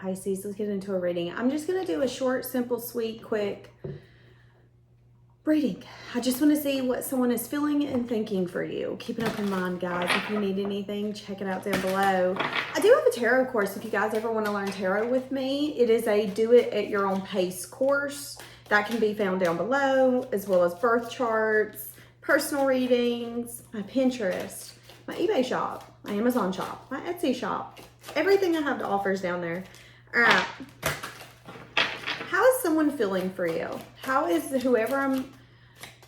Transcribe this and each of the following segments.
right, Pisces, let's get into a reading. I'm just going to do a short, simple, sweet, quick reading. I just want to see what someone is feeling and thinking for you. Keep an open mind, guys. If you need anything, check it out down below. I do have a tarot course if you guys ever want to learn tarot with me. It is a do it at your own pace course. That can be found down below, as well as birth charts, personal readings, my Pinterest, my eBay shop, my Amazon shop, my Etsy shop. Everything I have to offer is down there. All right. How is someone feeling for you? How is whoever I'm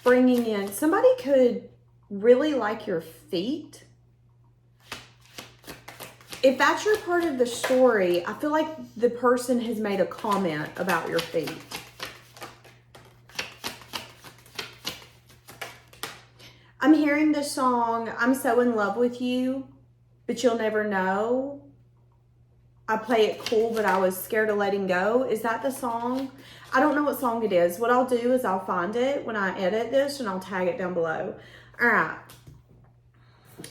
bringing in? Somebody could really like your feet. If that's your part of the story, I feel like the person has made a comment about your feet. I'm hearing the song, I'm so in love with you, but you'll never know. I play it cool, but I was scared of letting go. Is that the song? I don't know what song it is. What I'll do is I'll find it when I edit this and I'll tag it down below. All right.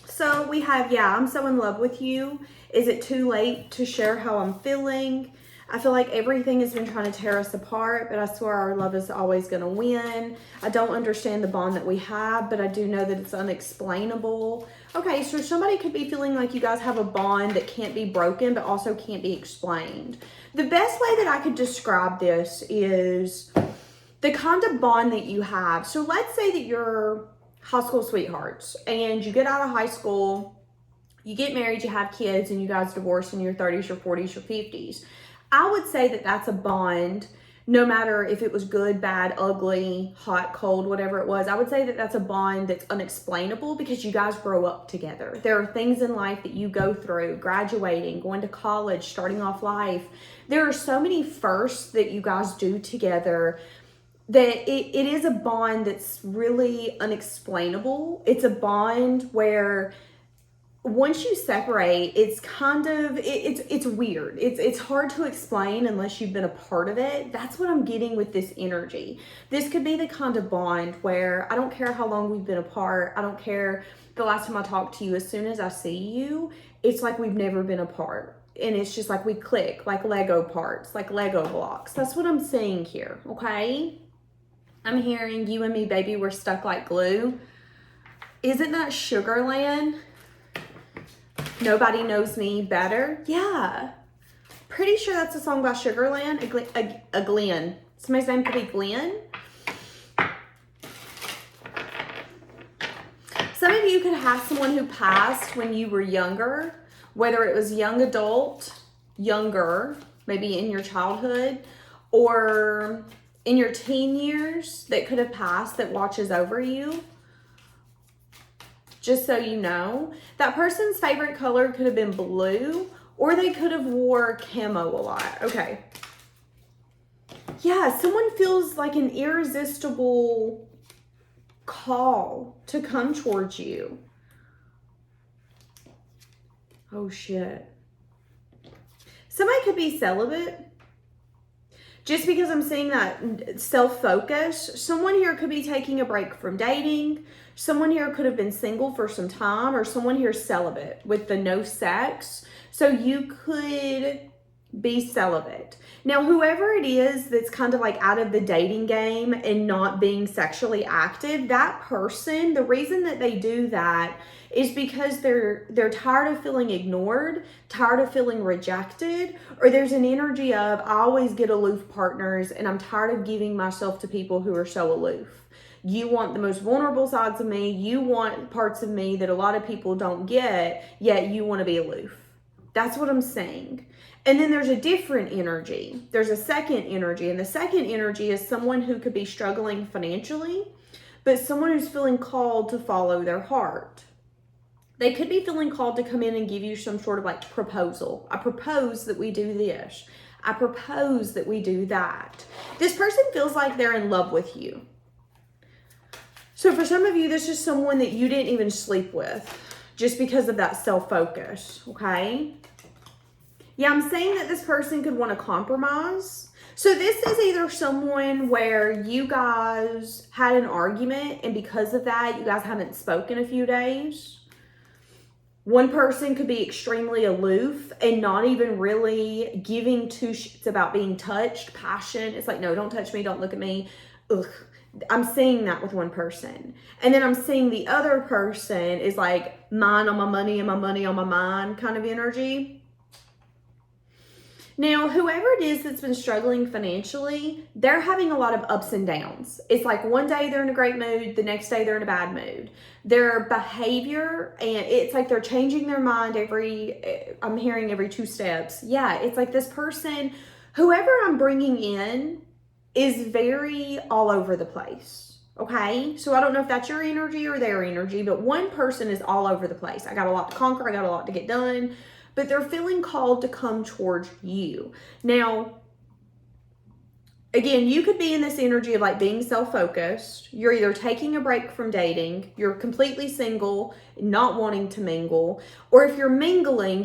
So we have, yeah, I'm so in love with you. Is it too late to share how I'm feeling? I feel like everything has been trying to tear us apart, but I swear our love is always going to win. I don't understand the bond that we have, but I do know that it's unexplainable. Okay, so somebody could be feeling like you guys have a bond that can't be broken, but also can't be explained. The best way that I could describe this is the kind of bond that you have. So let's say that you're high school sweethearts and you get out of high school, you get married, you have kids, and you guys divorce in your 30s, your 40s, your 50s. I would say that that's a bond, no matter if it was good, bad, ugly, hot, cold, whatever it was. I would say that that's a bond that's unexplainable because you guys grow up together. There are things in life that you go through, graduating, going to college, starting off life. There are so many firsts that you guys do together that it is a bond that's really unexplainable. It's a bond where once you separate, it's kind of, it's weird. It's hard to explain unless you've been a part of it. That's what I'm getting with this energy. This could be the kind of bond where I don't care how long we've been apart. I don't care the last time I talked to you. As soon as I see you, it's like we've never been apart. And it's just like we click, like Lego parts, like Lego blocks. That's what I'm seeing here, okay? I'm hearing you and me, baby, we're stuck like glue. Isn't that Sugarland? Nobody knows me better. Yeah. Pretty sure that's a song by Sugarland. A Glenn. Somebody's name could be Glenn. Some of you could have someone who passed when you were younger, whether it was young adult, younger, maybe in your childhood, or in your teen years that could have passed that watches over you. Just so you know, that person's favorite color could have been blue, or they could have wore camo a lot. Okay. Yeah, someone feels like an irresistible call to come towards you. Oh, shit. Somebody could be celibate. Just because I'm seeing that self-focus, someone here could be taking a break from dating. Someone here could have been single for some time, or someone here celibate with the no sex. So you could be celibate. Now, whoever it is that's kind of like out of the dating game and not being sexually active, that person, the reason that they do that is because they're tired of feeling ignored, tired of feeling rejected, or there's an energy of, I always get aloof partners and I'm tired of giving myself to people who are so aloof. You want the most vulnerable sides of me. You want parts of me that a lot of people don't get, yet you want to be aloof. That's what I'm saying. And then there's a different energy. There's a second energy. And the second energy is someone who could be struggling financially, but someone who's feeling called to follow their heart. They could be feeling called to come in and give you some sort of like proposal. I propose that we do this. I propose that we do that. This person feels like they're in love with you. So for some of you, this is someone that you didn't even sleep with just because of that self-focus, okay? Yeah, I'm saying that this person could want to compromise. So this is either someone where you guys had an argument and because of that, you guys haven't spoken a few days. One person could be extremely aloof and not even really giving two shits about being touched. Passion. It's like, no, don't touch me. Don't look at me. Ugh. I'm seeing that with one person. And then I'm seeing the other person is like mind on my money and my money on my mind kind of energy. Now, whoever it is that's been struggling financially, they're having a lot of ups and downs. It's like one day they're in a great mood, the next day they're in a bad mood. Their behavior, and it's like they're changing their mind I'm hearing every 2 steps. Yeah, it's like this person, whoever I'm bringing in, is very all over the place. Okay, so I don't know if that's your energy or their energy, but one person is all over the place. I got a lot to conquer, I got a lot to get done. But they're feeling called to come towards you. Now, again, you could be in this energy of like being self-focused. You're either taking a break from dating, you're completely single, not wanting to mingle, or if you're mingling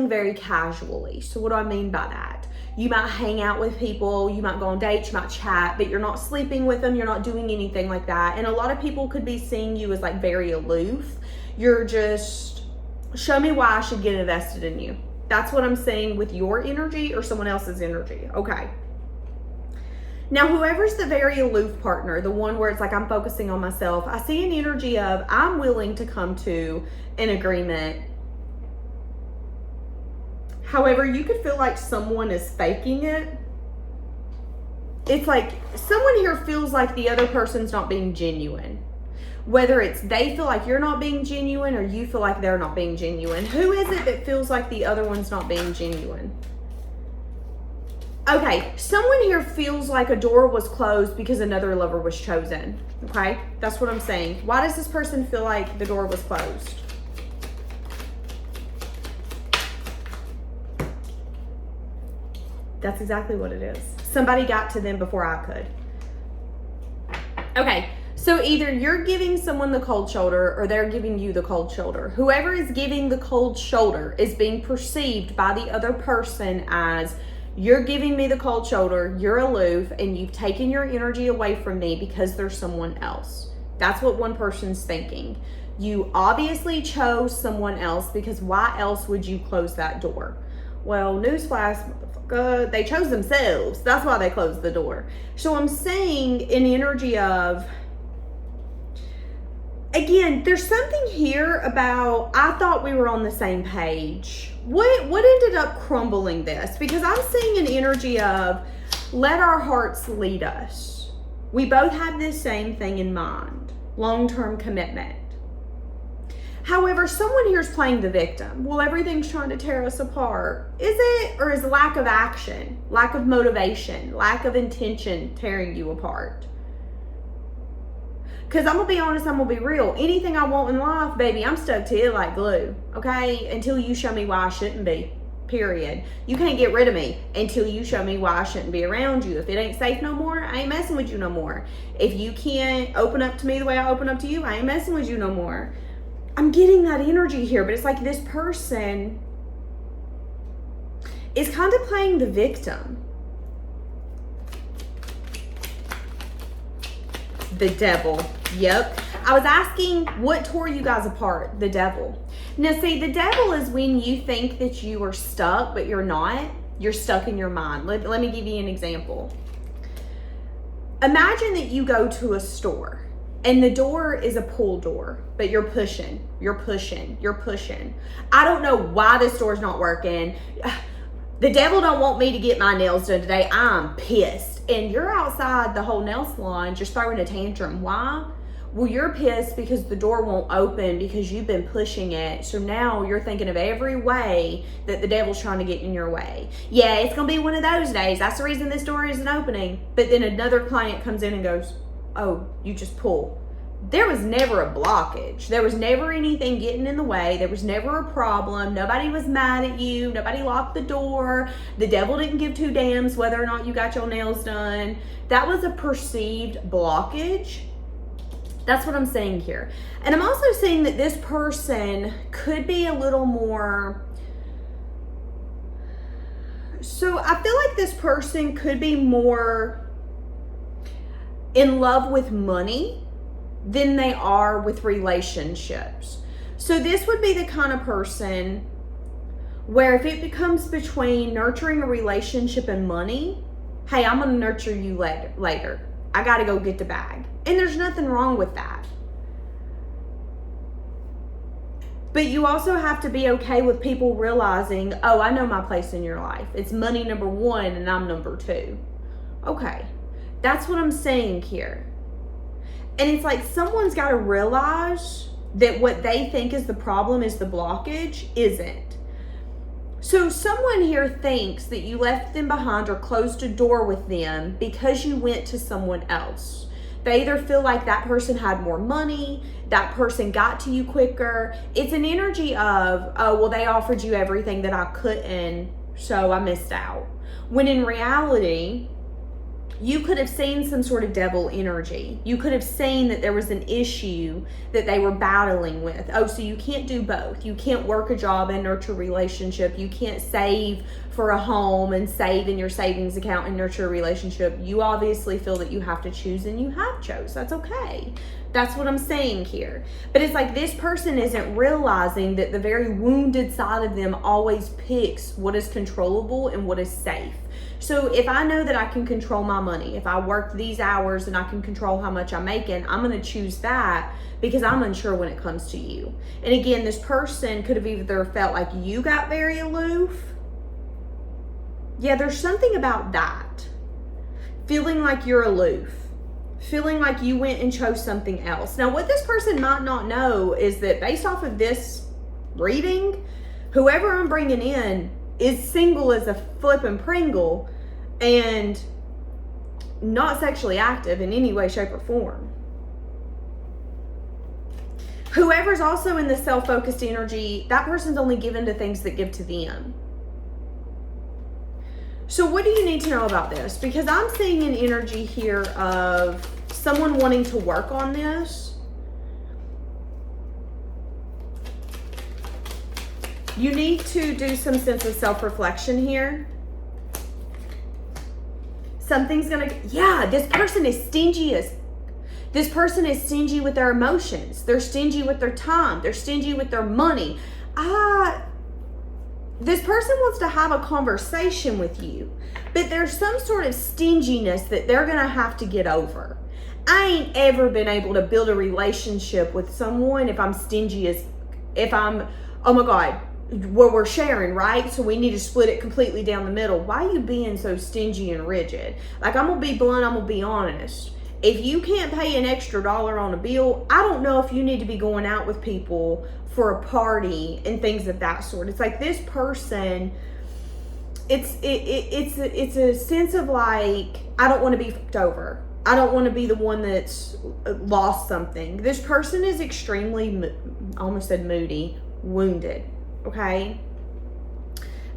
very casually. So what do I mean by that? You might hang out with people, you might go on dates, you might chat, but you're not sleeping with them, you're not doing anything like that. And a lot of people could be seeing you as like very aloof. You're just, show me why I should get invested in you. That's what I'm saying with your energy or someone else's energy. Okay. Now, whoever's the very aloof partner, the one where it's like I'm focusing on myself, I see an energy of I'm willing to come to an agreement. However, you could feel like someone is faking it. It's like someone here feels like the other person's not being genuine. Whether it's they feel like you're not being genuine or you feel like they're not being genuine. Who is it that feels like the other one's not being genuine? Okay, someone here feels like a door was closed because another lover was chosen. Okay, that's what I'm saying. Why does this person feel like the door was closed? That's exactly what it is. Somebody got to them before I could. Okay. So either you're giving someone the cold shoulder or they're giving you the cold shoulder. Whoever is giving the cold shoulder is being perceived by the other person as you're giving me the cold shoulder, you're aloof, and you've taken your energy away from me because there's someone else. That's what one person's thinking. You obviously chose someone else because why else would you close that door? Well, newsflash, motherfucker, they chose themselves. That's why they closed the door. So I'm saying an energy of, again, there's something here about, I thought we were on the same page. What ended up crumbling this? Because I'm seeing an energy of, let our hearts lead us. We both have this same thing in mind, long-term commitment. However, someone here is playing the victim. Well, everything's trying to tear us apart. Is it, or is lack of action, lack of motivation, lack of intention tearing you apart? Because I'm going to be honest, I'm going to be real. Anything I want in life, baby, I'm stuck to it like glue, okay? Until you show me why I shouldn't be, period. You can't get rid of me until you show me why I shouldn't be around you. If it ain't safe no more, I ain't messing with you no more. If you can't open up to me the way I open up to you, I ain't messing with you no more. I'm getting that energy here, but it's like this person is kind of playing the victim. The devil. Yep. I was asking what tore you guys apart? The devil. Now see, the devil is when you think that you are stuck, but you're not. You're stuck in your mind. Let me give you an example. Imagine that you go to a store and the door is a pull door, but you're pushing. I don't know why this door's not working. The devil don't want me to get my nails done today. I'm pissed. And you're outside the whole nail salon just throwing a tantrum. Why? Well, you're pissed because the door won't open because you've been pushing it. So now you're thinking of every way that the devil's trying to get in your way. Yeah, it's going to be one of those days. That's the reason this door isn't opening. But then another client comes in and goes, oh, you just pull. There was never a blockage. There was never anything getting in the way. There was never a problem. Nobody was mad at you. Nobody locked the door. The devil didn't give two damns whether or not you got your nails done. That was a perceived blockage. That's what I'm saying here. And I'm also saying that this person could be a little more... So I feel like this person could be more in love with money than they are with relationships. So this would be the kind of person where if it becomes between nurturing a relationship and money, hey, I'm going to nurture you later. I got to go get the bag. And there's nothing wrong with that. But you also have to be okay with people realizing, oh, I know my place in your life. It's money number one and I'm number two. Okay. That's what I'm saying here. And it's like someone's got to realize that what they think is the problem is the blockage isn't. So someone here thinks that you left them behind or closed a door with them because you went to someone else. They either feel like that person had more money, that person got to you quicker. It's an energy of, oh, well, they offered you everything that I couldn't, so I missed out. When in reality, you could have seen some sort of devil energy. You could have seen that there was an issue that they were battling with. Oh, so you can't do both. You can't work a job and nurture a relationship. You can't save for a home and save in your savings account and nurture a relationship. You obviously feel that you have to choose, and you have chose. That's okay. That's what I'm saying here. But it's like this person isn't realizing that the very wounded side of them always picks what is controllable and what is safe. So if I know that I can control my money, if I work these hours and I can control how much I'm making, I'm going to choose that because I'm unsure when it comes to you. And again, this person could have either felt like you got very aloof. Yeah, there's something about that. Feeling like you're aloof. Feeling like you went and chose something else. Now, what this person might not know is that based off of this reading, whoever I'm bringing in is single as a flippin' Pringle and not sexually active in any way, shape, or form. Whoever's also in the self-focused energy, that person's only given to things that give to them. So what do you need to know about this? Because I'm seeing an energy here of someone wanting to work on this. You need to do some sense of self-reflection here. Something's gonna, yeah, this person is stingy this person is stingy with their emotions. They're stingy with their time. They're stingy with their money. This person wants to have a conversation with you, but there's some sort of stinginess that they're gonna have to get over. I ain't ever been able to build a relationship with someone if I'm stingy oh my God, well, we're sharing, right? So we need to split it completely down the middle. Why are you being so stingy and rigid? Like, I'm gonna be blunt, I'm gonna be honest. If you can't pay an extra $1 on a bill, I don't know if you need to be going out with people for a party and things of that sort. It's like this person, it's a sense of like, I don't want to be fucked over. I don't want to be the one that's lost something. This person is extremely, I almost said moody, wounded, okay?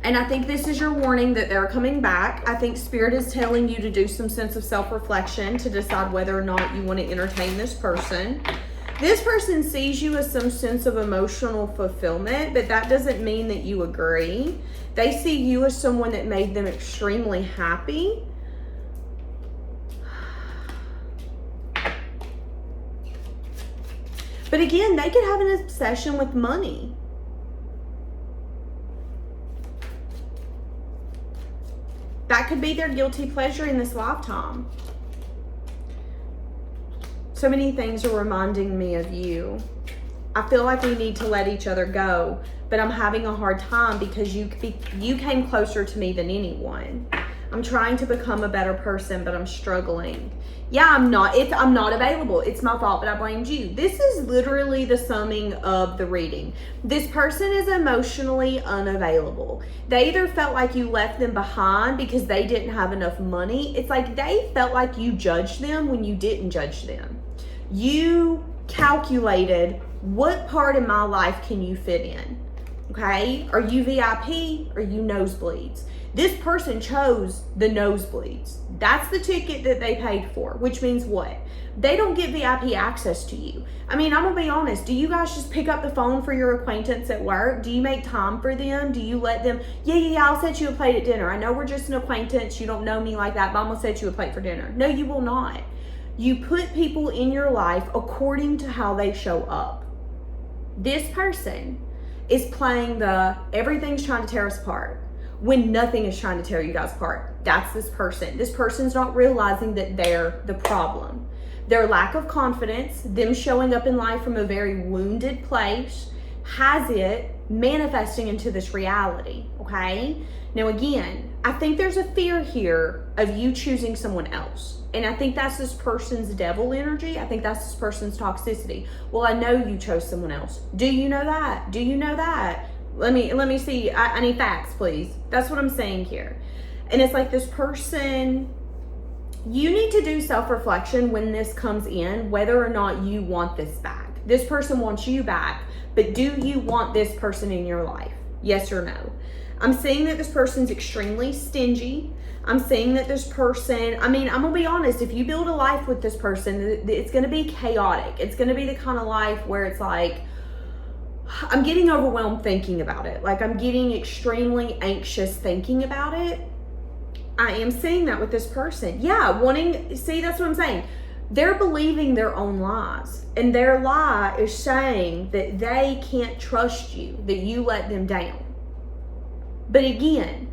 And I think this is your warning that they're coming back. I think Spirit is telling you to do some sense of self-reflection to decide whether or not you want to entertain this person. This person sees you as some sense of emotional fulfillment, but that doesn't mean that you agree. They see you as someone that made them extremely happy. But again, they could have an obsession with money. That could be their guilty pleasure in this lifetime. So many things are reminding me of you. I feel like we need to let each other go, but I'm having a hard time because you came closer to me than anyone. I'm trying to become a better person, but I'm struggling. Yeah, I'm not available. It's my fault, but I blamed you. This is literally the summing of the reading. This person is emotionally unavailable. They either felt like you left them behind because they didn't have enough money. It's like they felt like you judged them when you didn't judge them. You calculated, what part of my life can you fit in? Okay? Are you VIP? Are you nosebleeds? This person chose the nosebleeds. That's the ticket that they paid for, which means what? They don't get VIP access to you. I mean, I'm gonna be honest. Do you guys just pick up the phone for your acquaintance at work? Do you make time for them? Do you let them, yeah, I'll set you a plate at dinner. I know we're just an acquaintance. You don't know me like that, but I'm gonna set you a plate for dinner. No, you will not. You put people in your life according to how they show up. This person is playing the everything's trying to tear us apart when nothing is trying to tear you guys apart. That's this person. This person's not realizing that they're the problem. Their lack of confidence, them showing up in life from a very wounded place, has it manifesting into this reality, okay? Now again, I think there's a fear here of you choosing someone else. And I think that's this person's devil energy. I think that's this person's toxicity. Well, I know you chose someone else. Do you know that? Do you know that? Let me see. I need facts, please. That's what I'm saying here. And it's like this person, you need to do self-reflection when this comes in, whether or not you want this back. This person wants you back, but do you want this person in your life? Yes or no? I'm seeing that this person's extremely stingy. I'm seeing that this person, I mean, I'm gonna be honest, if you build a life with this person, it's gonna be chaotic. It's gonna be the kind of life where it's like, I'm getting overwhelmed thinking about it. Like, I'm getting extremely anxious thinking about it. I am seeing that with this person. Yeah, see, that's what I'm saying. They're believing their own lies. And their lie is saying that they can't trust you, that you let them down. But again,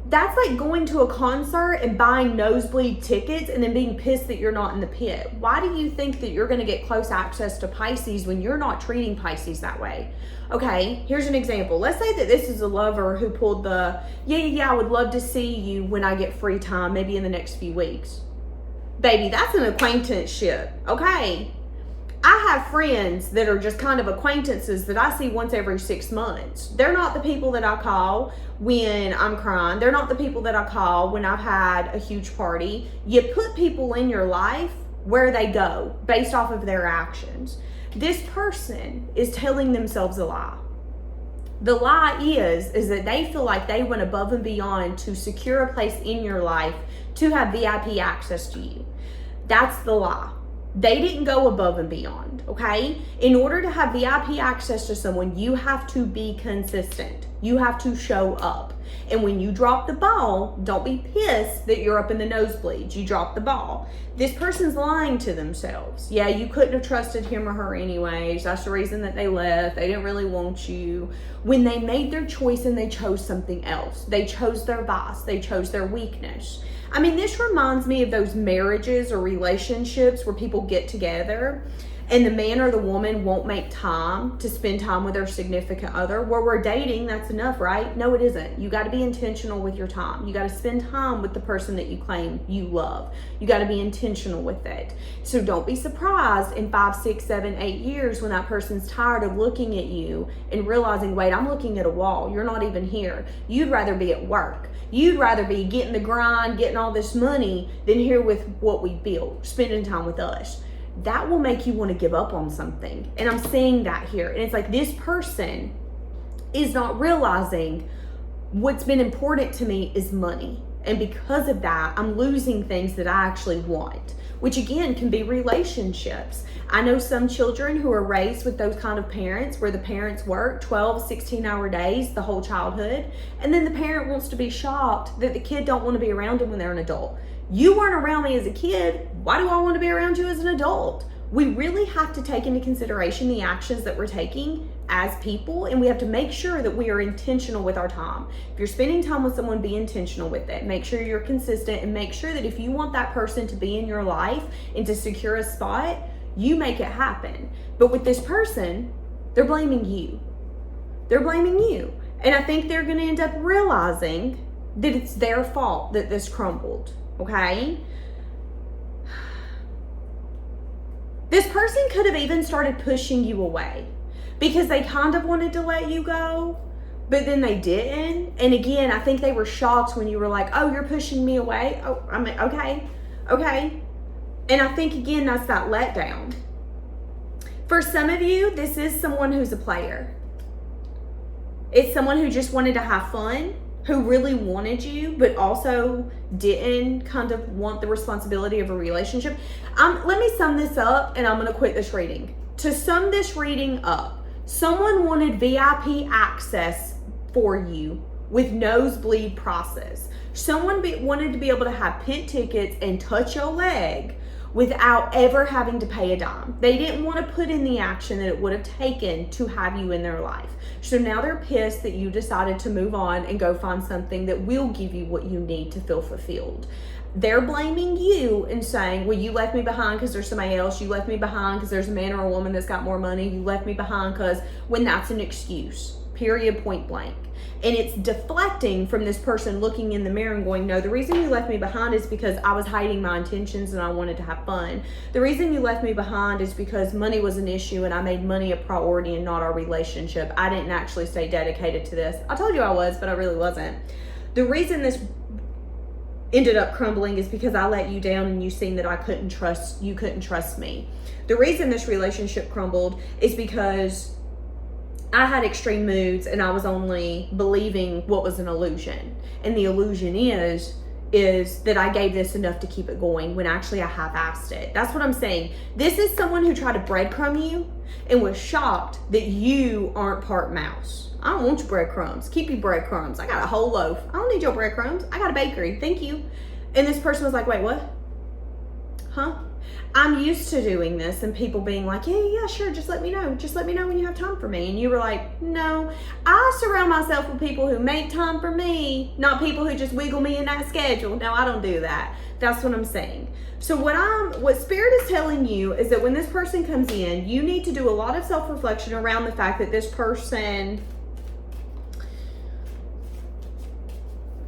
that's like going to a concert and buying nosebleed tickets and then being pissed that you're not in the pit. Why do you think that you're going to get close access to Pisces when you're not treating Pisces that way? Okay, here's an example. Let's say that this is a lover who pulled the, yeah, I would love to see you when I get free time, maybe in the next few weeks. Baby, that's an acquaintanceship, okay? I have friends that are just kind of acquaintances that I see once every 6 months. They're not the people that I call when I'm crying. They're not the people that I call when I've had a huge party. You put people in your life where they go based off of their actions. This person is telling themselves a lie. The lie is that they feel like they went above and beyond to secure a place in your life to have VIP access to you. That's the lie. They didn't go above and beyond, okay? In order to have VIP access to someone, you have to be consistent. You have to show up. And when you drop the ball, don't be pissed that you're up in the nosebleeds. You drop the ball. This person's lying to themselves. Yeah, you couldn't have trusted him or her anyways. That's the reason that they left. They didn't really want you. When they made their choice and they chose something else, they chose their vice. They chose their weakness. I mean, this reminds me of those marriages or relationships where people get together and the man or the woman won't make time to spend time with their significant other. Where we're dating, that's enough, right? No, it isn't. You got to be intentional with your time. You got to spend time with the person that you claim you love. You got to be intentional with it. So don't be surprised in 5, 6, 7, 8 years when that person's tired of looking at you and realizing, wait, I'm looking at a wall. You're not even here. You'd rather be at work. You'd rather be getting the grind, getting all this money than here with what we built, spending time with us. That will make you want to give up on something. And I'm seeing that here. And it's like this person is not realizing what's been important to me is money. And because of that, I'm losing things that I actually want, which again can be relationships. I know some children who are raised with those kind of parents where the parents work 12, 16-hour days the whole childhood. And then the parent wants to be shocked that the kid don't want to be around them when they're an adult. You weren't around me as a kid. Why do I want to be around you as an adult? We really have to take into consideration the actions that we're taking as people, and we have to make sure that we are intentional with our time. If you're spending time with someone, be intentional with it. Make sure you're consistent and make sure that if you want that person to be in your life and to secure a spot, you make it happen. But with this person, they're blaming you. They're blaming you. And I think they're going to end up realizing that it's their fault that this crumbled. Okay? This person could have even started pushing you away because they kind of wanted to let you go, but then they didn't. And again, I think they were shocked when you were like, oh, you're pushing me away? Oh, I mean, okay. And I think, again, that's that letdown. For some of you, this is someone who's a player. It's someone who just wanted to have fun, who really wanted you, but also didn't kind of want the responsibility of a relationship. Let me sum this up, and I'm going to quit this reading. To sum this reading up, someone wanted VIP access for you with nosebleed process. Someone wanted to be able to have pit tickets and touch your leg without ever having to pay a dime. They didn't want to put in the action that it would have taken to have you in their life. So now they're pissed that you decided to move on and go find something that will give you what you need to feel fulfilled. They're blaming you and saying, well, you left me behind because there's somebody else. You left me behind because there's a man or a woman that's got more money. You left me behind because, when that's an excuse, period, point blank. And it's deflecting from this person looking in the mirror and going, no, the reason you left me behind is because I was hiding my intentions and I wanted to have fun. The reason you left me behind is because money was an issue and I made money a priority and not our relationship. I didn't actually stay dedicated to this. I told you I was, but I really wasn't. The reason this ended up crumbling is because I let you down and you seen that you couldn't trust me. The reason this relationship crumbled is because I had extreme moods and I was only believing what was an illusion. And the illusion is that I gave this enough to keep it going when actually I half-assed it. That's what I'm saying. This is someone who tried to breadcrumb you and was shocked that you aren't part mouse. I don't want your breadcrumbs. Keep your breadcrumbs. I got a whole loaf. I don't need your breadcrumbs. I got a bakery. Thank you. And this person was like, wait, what? Huh? I'm used to doing this and people being like, yeah, sure, just let me know. Just let me know when you have time for me. And you were like, no, I surround myself with people who make time for me, not people who just wiggle me in that schedule. No, I don't do that. That's what I'm saying. So what Spirit is telling you is that when this person comes in, you need to do a lot of self-reflection around the fact that this person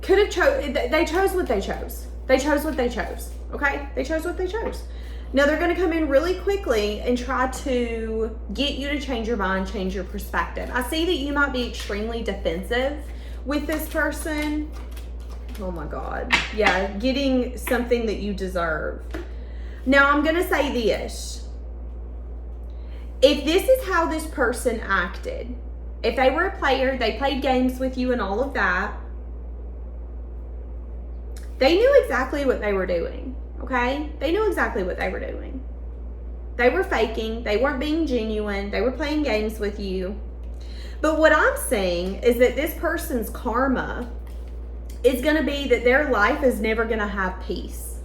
could have they chose what they chose. They chose what they chose. Okay? They chose what they chose. Now they're going to come in really quickly and try to get you to change your mind, change your perspective. I see that you might be extremely defensive with this person. Oh my God. Yeah, getting something that you deserve. Now I'm going to say this. If this is how this person acted, if they were a player, they played games with you and all of that, they knew exactly what they were doing. Okay? They knew exactly what they were doing. They were faking. They weren't being genuine. They were playing games with you. But what I'm saying is that this person's karma is going to be that their life is never going to have peace.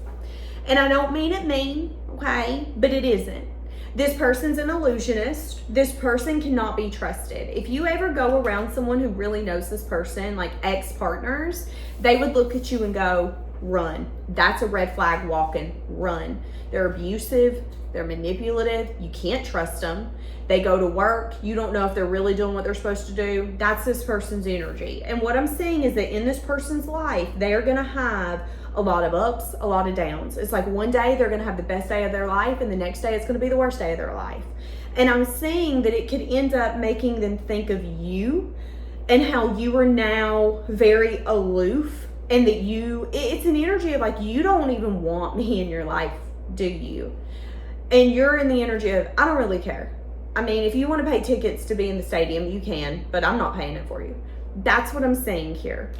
And I don't mean it mean, okay? But it isn't. This person's an illusionist. This person cannot be trusted. If you ever go around someone who really knows this person, like ex-partners, they would look at you and go, run. That's a red flag walking. Run. They're abusive. They're manipulative. You can't trust them. They go to work. You don't know if they're really doing what they're supposed to do. That's this person's energy. And what I'm saying is that in this person's life, they are going to have a lot of ups, a lot of downs. It's like one day they're going to have the best day of their life and the next day it's going to be the worst day of their life. And I'm saying that it could end up making them think of you and how you are now very aloof. And that it's an energy of like, you don't even want me in your life, do you? And you're in the energy of, I don't really care. I mean, if you want to pay tickets to be in the stadium, you can, but I'm not paying it for you. That's what I'm saying here.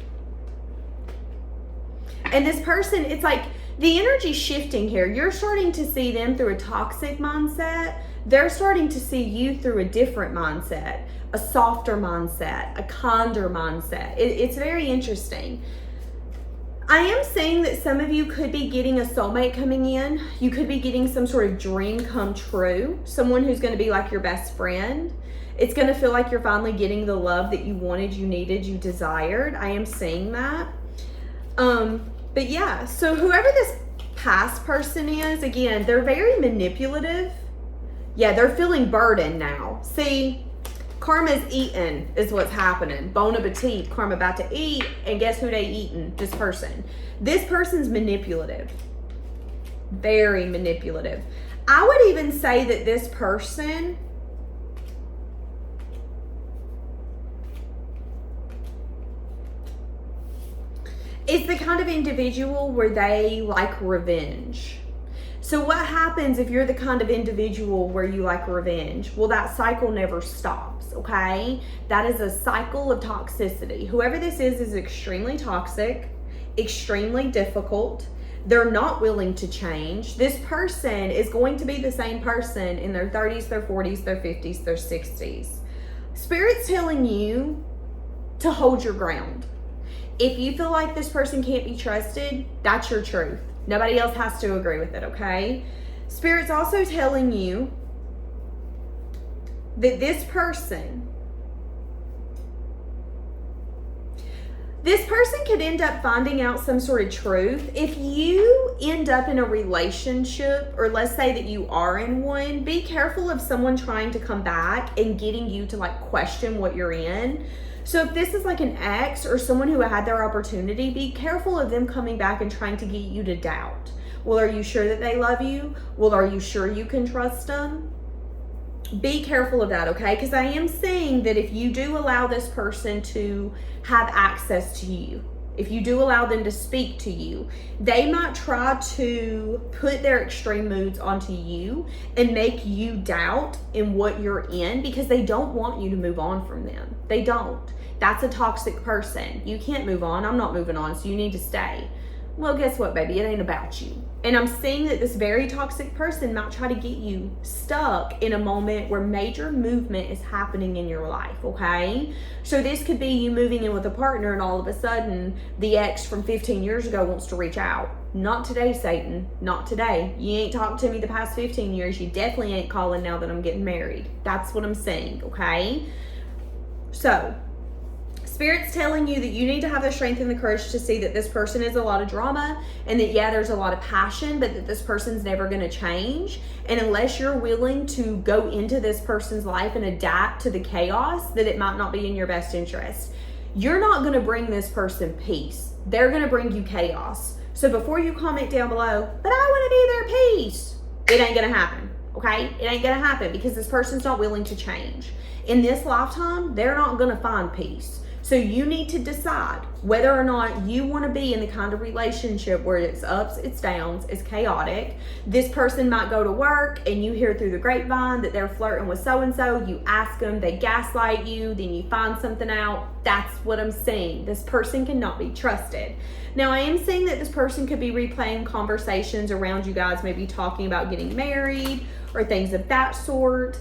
And this person, it's like the energy shifting here. You're starting to see them through a toxic mindset. They're starting to see you through a different mindset, a softer mindset, a kinder mindset. It's very interesting. I am saying that some of you could be getting a soulmate coming in. You could be getting some sort of dream come true. Someone who's going to be like your best friend. It's going to feel like you're finally getting the love that you wanted, you needed, you desired. I am saying that. But yeah, so whoever this past person is, again, they're very manipulative. Yeah, they're feeling burdened now. See, karma's eating is what's happening. Bon appetit, karma about to eat, and guess who they eating? This person. This person's manipulative. Very manipulative. I would even say that this person is the kind of individual where they like revenge. So what happens if you're the kind of individual where you like revenge? Well, that cycle never stops, okay? That is a cycle of toxicity. Whoever this is extremely toxic, extremely difficult. They're not willing to change. This person is going to be the same person in their 30s, their 40s, their 50s, their 60s. Spirit's telling you to hold your ground. If you feel like this person can't be trusted, that's your truth. Nobody else has to agree with it, okay? Spirit's also telling you that this person could end up finding out some sort of truth. If you end up in a relationship, or let's say that you are in one, be careful of someone trying to come back and getting you to like question what you're in. So if this is like an ex or someone who had their opportunity, be careful of them coming back and trying to get you to doubt. Well, are you sure that they love you? Well, are you sure you can trust them? Be careful of that, okay? Because I am saying that if you do allow this person to have access to you, if you do allow them to speak to you, they might try to put their extreme moods onto you and make you doubt in what you're in, because they don't want you to move on from them. They don't. That's a toxic person. You can't move on. I'm not moving on, so you need to stay. Well, guess what, baby? It ain't about you. And I'm seeing that this very toxic person might try to get you stuck in a moment where major movement is happening in your life, okay? So this could be you moving in with a partner and all of a sudden the ex from 15 years ago wants to reach out. Not today, Satan. Not today. You ain't talked to me the past 15 years. You definitely ain't calling now that I'm getting married. That's what I'm saying, okay? So Spirit's telling you that you need to have the strength and the courage to see that this person is a lot of drama, and that, yeah, there's a lot of passion, but that this person's never going to change. And unless you're willing to go into this person's life and adapt to the chaos, that it might not be in your best interest. You're not going to bring this person peace. They're going to bring you chaos. So before you comment down below, but I want to be their peace, it ain't going to happen, okay? It ain't going to happen, because this person's not willing to change. In this lifetime, they're not going to find peace. So you need to decide whether or not you want to be in the kind of relationship where it's ups, it's downs, it's chaotic. This person might go to work and you hear through the grapevine that they're flirting with so-and-so. You ask them, they gaslight you, then you find something out. That's what I'm saying. This person cannot be trusted. Now, I am saying that this person could be replaying conversations around you guys, maybe talking about getting married or things of that sort.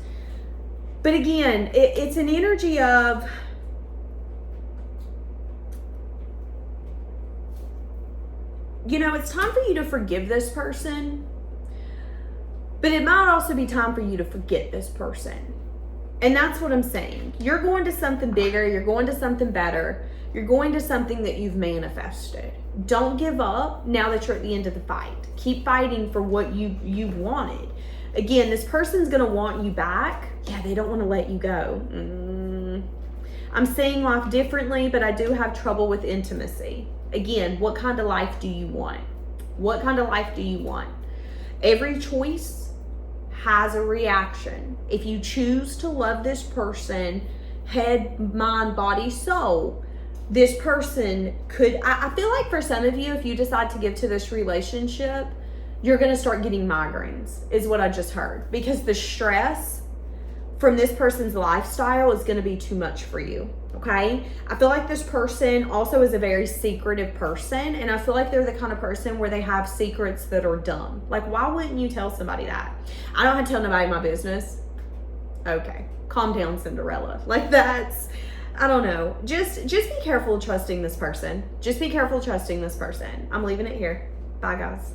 But again, it's an energy of, you know, it's time for you to forgive this person, but it might also be time for you to forget this person. And that's what I'm saying. You're going to something bigger. You're going to something better. You're going to something that you've manifested. Don't give up now that you're at the end of the fight. Keep fighting for what you wanted. Again, this person's going to want you back. Yeah, they don't want to let you go. I'm seeing life differently, but I do have trouble with intimacy. Again, what kind of life do you want? What kind of life do you want? Every choice has a reaction. If you choose to love this person, head, mind, body, soul, this person could, I feel like for some of you, if you decide to give to this relationship, you're going to start getting migraines, is what I just heard. Because the stress from this person's lifestyle is going to be too much for you, okay? I feel like this person also is a very secretive person, and I feel like they're the kind of person where they have secrets that are dumb. Like, why wouldn't you tell somebody that? I don't have to tell nobody my business. Okay, calm down, Cinderella. Like, that's, I don't know. Just be careful trusting this person. Just be careful trusting this person. I'm leaving it here. Bye, guys.